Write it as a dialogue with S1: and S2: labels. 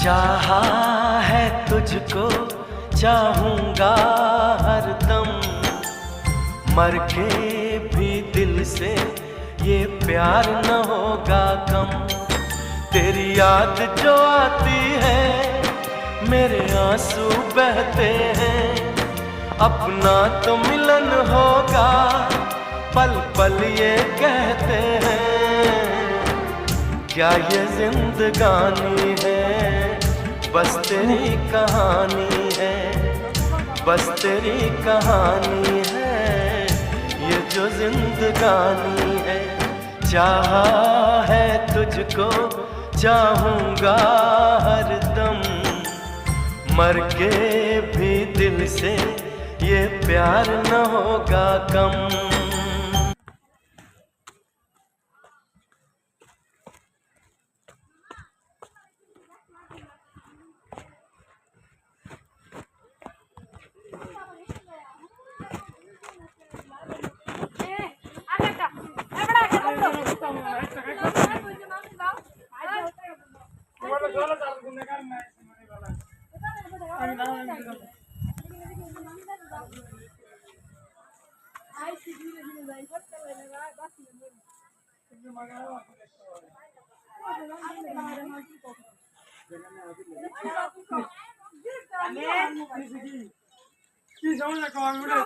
S1: चाहा है तुझको चाहूंगा हरदम, मर के भी दिल से ये प्यार न होगा कम। तेरी याद जो आती है मेरे आंसू बहते हैं, अपना तो मिलन होगा पल पल ये कहते हैं। क्या ये जिंदगानी है बस तेरी कहानी है, बस तेरी कहानी है ये जो जिंदगानी है। चाहा है तुझको चाहूंगा हरदम, मर के भी दिल से ये प्यार न होगा कम।
S2: কি সমস্যা